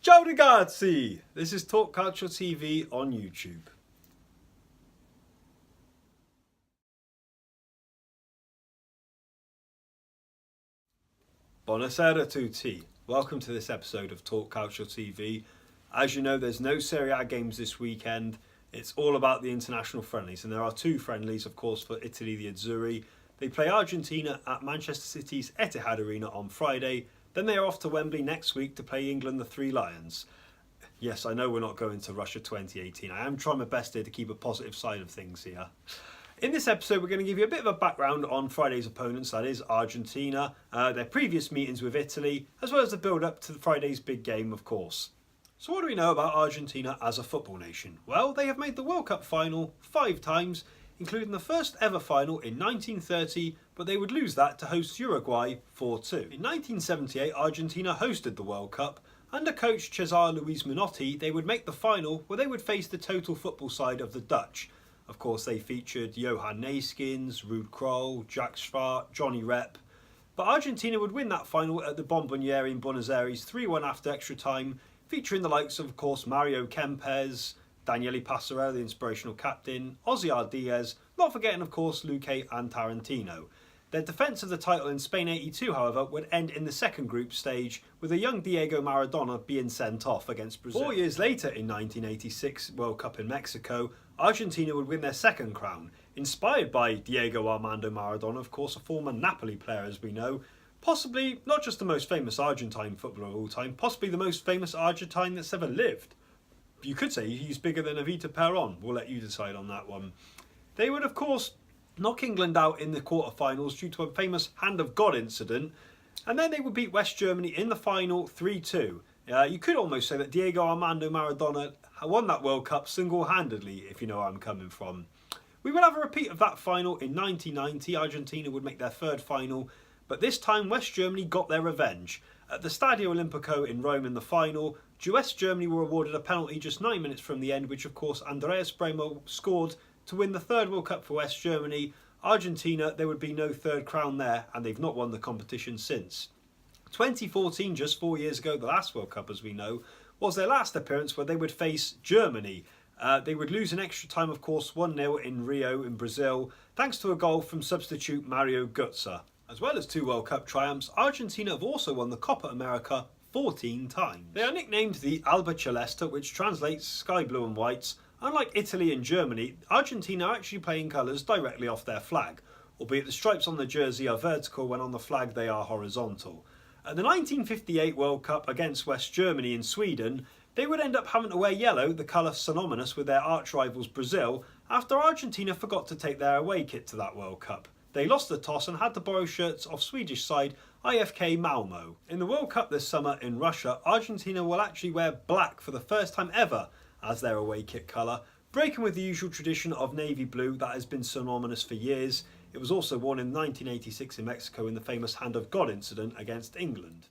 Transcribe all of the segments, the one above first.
Ciao ragazzi! This is Talk Calcio TV on YouTube. Buonasera tutti. Welcome to this episode of Talk Calcio TV. As you know, there's no Serie A games this weekend. It's all about the international friendlies, and there are two friendlies, of course, for Italy, the Azzurri. They play Argentina at Manchester City's Etihad Arena on Friday. Then they are off to Wembley next week to play England, the Three Lions. Yes, I know we're not going to Russia 2018. I am trying my best here to keep a positive side of things here. In this episode, we're going to give you a bit of a background on Friday's opponents, that is Argentina, their previous meetings with Italy, as well as the build-up to Friday's big game, of course. So what do we know about Argentina as a football nation? Well, they have made the World Cup final 5 times, including the first ever final in 1930, but they would lose that to host Uruguay 4-2. In 1978, Argentina hosted the World Cup. Under coach Cesar Luis Menotti, they would make the final where they would face the total football side of the Dutch. Of course, they featured Johan Neeskens, Ruud Krol, Jack Schwartz, Johnny Rep. But Argentina would win that final at the Bomboniere in Buenos Aires 3-1 after extra time, featuring the likes of course, Mario Kempes, Daniele Passarella, the inspirational captain, Osiar Diaz, not forgetting, of course, Luque and Tarantino. Their defence of the title in Spain 82, however, would end in the second group stage, with a young Diego Maradona being sent off against Brazil. 4 years later, in 1986 World Cup in Mexico, Argentina would win their second crown, inspired by Diego Armando Maradona, of course, a former Napoli player as we know, possibly not just the most famous Argentine footballer of all time, possibly the most famous Argentine that's ever lived. You could say he's bigger than Evita Peron. We'll let you decide on that one. They would, of course, knock England out in the quarterfinals due to a famous Hand of God incident, and then they would beat West Germany in the final 3-2. You could almost say that Diego Armando Maradona won that World Cup single-handedly, if you know where I'm coming from. We would have a repeat of that final in 1990. Argentina would make their third final, but this time West Germany got their revenge. At the Stadio Olimpico in Rome in the final, West Germany were awarded a penalty just 9 minutes from the end, which of course Andreas Bremo scored to win the third World Cup for West Germany. Argentina, there would be no third crown there, and they've not won the competition since. 2014, just 4 years ago, the last World Cup as we know, was their last appearance where they would face Germany. They would lose in extra time, of course, 1-0 in Rio in Brazil, thanks to a goal from substitute Mario Götze. As well as 2 World Cup triumphs, Argentina have also won the Copa America 14 times. They are nicknamed the Albiceleste, which translates sky blue and whites. Unlike Italy and Germany, Argentina are actually playing colours directly off their flag, albeit the stripes on the jersey are vertical when on the flag they are horizontal. At the 1958 World Cup against West Germany in Sweden, they would end up having to wear yellow, the colour synonymous with their arch rivals Brazil, after Argentina forgot to take their away kit to that World Cup. They lost the toss and had to borrow shirts off Swedish side IFK Malmö. In the World Cup this summer in Russia, Argentina will actually wear black for the first time ever as their away kit colour, breaking with the usual tradition of navy blue that has been synonymous for years. It was also worn in 1986 in Mexico in the famous Hand of God incident against England.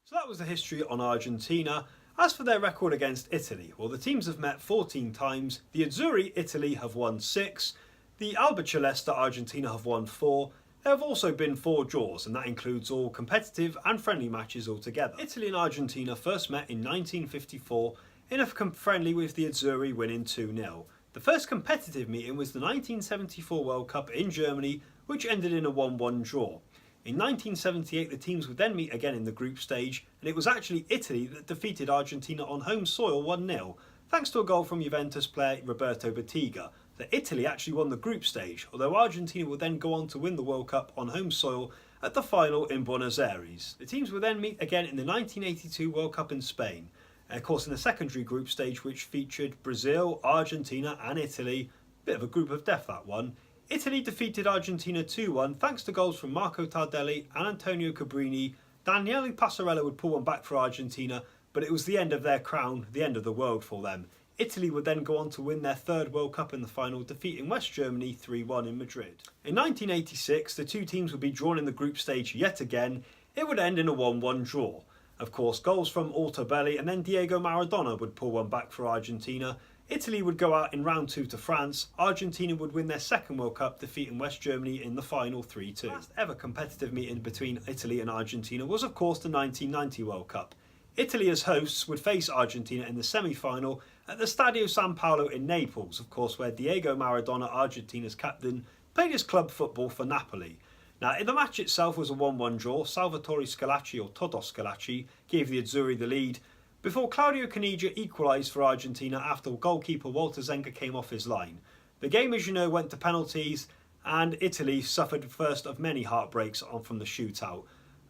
So that was the history on Argentina. As for their record against Italy, well, the teams have met 14 times. The Azzurri, Italy, have won 6. The Albiceleste, Argentina, have won 4. There have also been 4 draws, and that includes all competitive and friendly matches altogether. Italy and Argentina first met in 1954 in a friendly with the Azzurri winning 2-0. The first competitive meeting was the 1974 World Cup in Germany, which ended in a 1-1 draw. In 1978 the teams would then meet again in the group stage, and it was actually Italy that defeated Argentina on home soil 1-0, thanks to a goal from Juventus player Roberto Bettiga. That Italy actually won the group stage, although Argentina would then go on to win the World Cup on home soil at the final in Buenos Aires. The teams would then meet again in the 1982 World Cup in Spain, and of course in the secondary group stage, which featured Brazil, Argentina and Italy. Bit of a group of death, that one. Italy defeated Argentina 2-1 thanks to goals from Marco Tardelli and Antonio Cabrini. Daniele Passarella would pull one back for Argentina, but it was the end of their crown, the end of the world for them. Italy would then go on to win their third World Cup in the final, defeating West Germany 3-1 in Madrid. In 1986, the two teams would be drawn in the group stage yet again. It would end in a 1-1 draw. Of course, goals from Altobelli and then Diego Maradona would pull one back for Argentina. Italy would go out in round 2 to France. Argentina would win their second World Cup, defeating West Germany in the final 3-2. The last ever competitive meeting between Italy and Argentina was of course the 1990 World Cup. Italy as hosts would face Argentina in the semi-final at the Stadio San Paolo in Naples, of course where Diego Maradona, Argentina's captain, played his club football for Napoli. Now, the match itself was a 1-1 draw. Salvatore Schillaci, or Toto Schillaci, gave the Azzurri the lead before Claudio Caniggia equalised for Argentina after goalkeeper Walter Zenga came off his line. The game, as you know, went to penalties and Italy suffered the first of many heartbreaks from the shootout.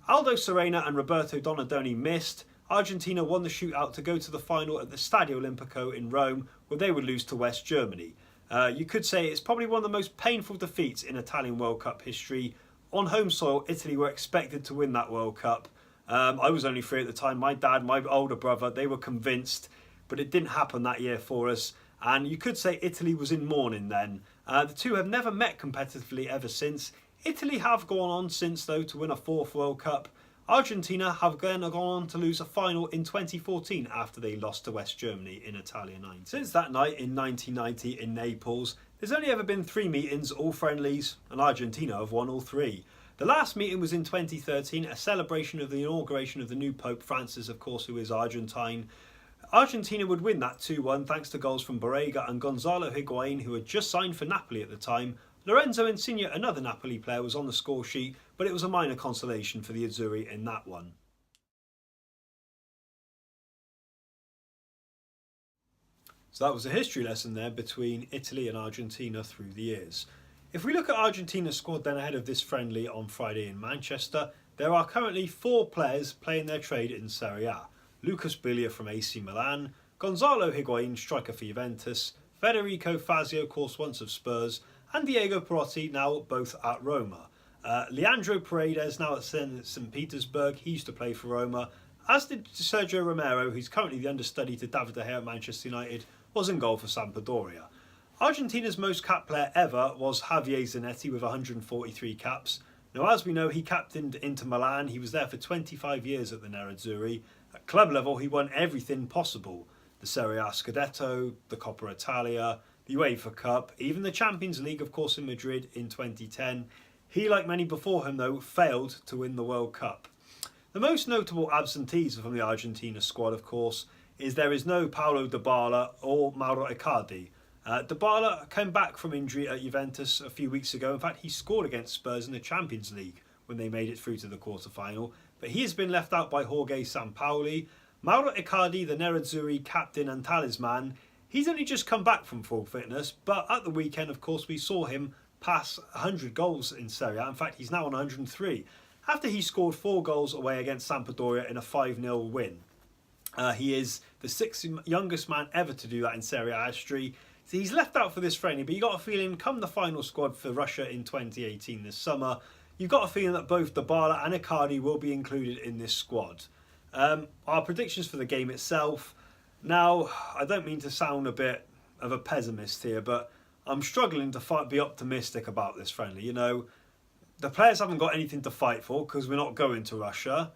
Aldo Serena and Roberto Donadoni missed. Argentina won the shootout to go to the final at the Stadio Olimpico in Rome, where they would lose to West Germany. You could say it's probably one of the most painful defeats in Italian World Cup history. On home soil, Italy were expected to win that World Cup. I was only 3 at the time. My dad, my older brother, they were convinced, but it didn't happen that year for us. And you could say Italy was in mourning then. The two have never met competitively ever since. Italy have gone on since, though, to win a 4th World Cup. Argentina have then gone on to lose a final in 2014 after they lost to West Germany in Italia 9. Since that night in 1990 in Naples, there's only ever been 3 meetings, all friendlies, and Argentina have won all 3. The last meeting was in 2013, a celebration of the inauguration of the new Pope Francis, of course, who is Argentine. Argentina would win that 2-1 thanks to goals from Borrega and Gonzalo Higuain, who had just signed for Napoli at the time. Lorenzo Insigne, another Napoli player, was on the score sheet, but it was a minor consolation for the Azzurri in that one. So that was a history lesson there between Italy and Argentina through the years. If we look at Argentina's squad then ahead of this friendly on Friday in Manchester, there are currently 4 players playing their trade in Serie A. Lucas Biglia from AC Milan, Gonzalo Higuain, striker for Juventus, Federico Fazio, of course once of Spurs, and Diego Perotti, now both at Roma. Leandro Paredes, now at St. Petersburg, he used to play for Roma, as did Sergio Romero, who's currently the understudy to David De Gea at Manchester United, was in goal for Sampdoria. Argentina's most capped player ever was Javier Zanetti with 143 caps. Now, as we know, he captained Inter Milan. He was there for 25 years at the Nerazzurri. At club level, he won everything possible. The Serie A Scudetto, the Coppa Italia, the UEFA Cup, even the Champions League, of course, in Madrid in 2010. He, like many before him, though, failed to win the World Cup. The most notable absentees from the Argentina squad, of course, is there is no Paulo Dybala or Mauro Icardi. Dybala came back from injury at Juventus a few weeks ago. In fact, he scored against Spurs in the Champions League when they made it through to the quarter-final. But he has been left out by Jorge Sampaoli. Mauro Icardi, the Nerazzurri captain and talisman, he's only just come back from full fitness. But at the weekend, of course, we saw him pass 100 goals in Serie A. In fact, he's now on 103. After he scored 4 goals away against Sampdoria in a 5-0 win. He is the 6th youngest man ever to do that in Serie A history. So he's left out for this friendly, but you got a feeling come the final squad for Russia in 2018 this summer, you've got a feeling that both Dybala and Icardi will be included in this squad. Our predictions for the game itself. Now, I don't mean to sound a bit of a pessimist here, but I'm struggling to be optimistic about this friendly. You know, the players haven't got anything to fight for because we're not going to Russia.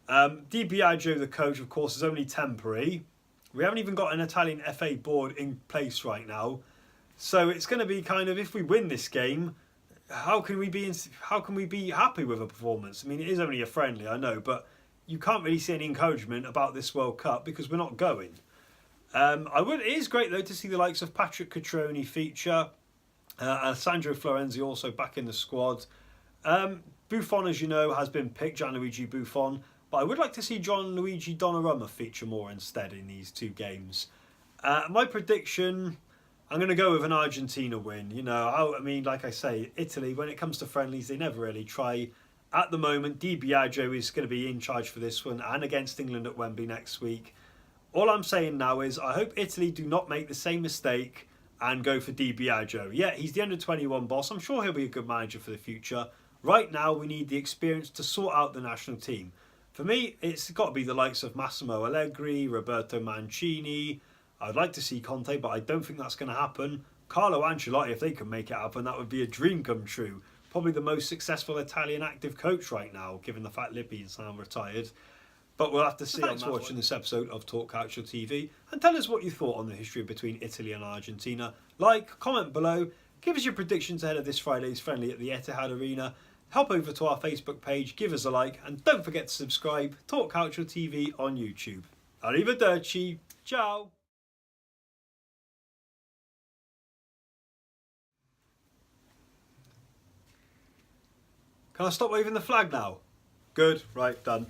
Di Biagio, the coach, of course, is only temporary. We haven't even got an Italian FA board in place right now. So it's going to be kind of, if we win this game, how can we be happy with a performance? I mean, it is only a friendly, I know, but you can't really see any encouragement about this World Cup because we're not going. It is great, though, to see the likes of Patrick Cutrone feature. Alessandro Florenzi also back in the squad. Buffon, as you know, has been picked, Gianluigi Buffon. But I would like to see Gianluigi Donnarumma feature more instead in these 2 games. My prediction, I'm going to go with an Argentina win. You know, I mean, like I say, Italy, when it comes to friendlies, they never really try. At the moment, Di Biagio is going to be in charge for this one and against England at Wembley next week. All I'm saying now is I hope Italy do not make the same mistake and go for Di Biagio. Yeah, he's the under-21 boss. I'm sure he'll be a good manager for the future. Right now, we need the experience to sort out the national team. For me, it's got to be the likes of Massimo Allegri, Roberto Mancini. I'd like to see Conte, but I don't think that's going to happen. Carlo Ancelotti, if they can make it happen, that would be a dream come true. Probably the most successful Italian active coach right now, given the fact Lippi is now retired. But we'll have to see. Thanks for watching this episode of Talk Calcio TV, and tell us what you thought on the history between Italy and Argentina. Like, comment below, give us your predictions ahead of this Friday's friendly at the Etihad Arena. Hop over to our Facebook page, give us a like, and don't forget to subscribe. Talk Calcio TV on YouTube. Arrivederci. Ciao. Can I stop waving the flag now? Good. Right, done.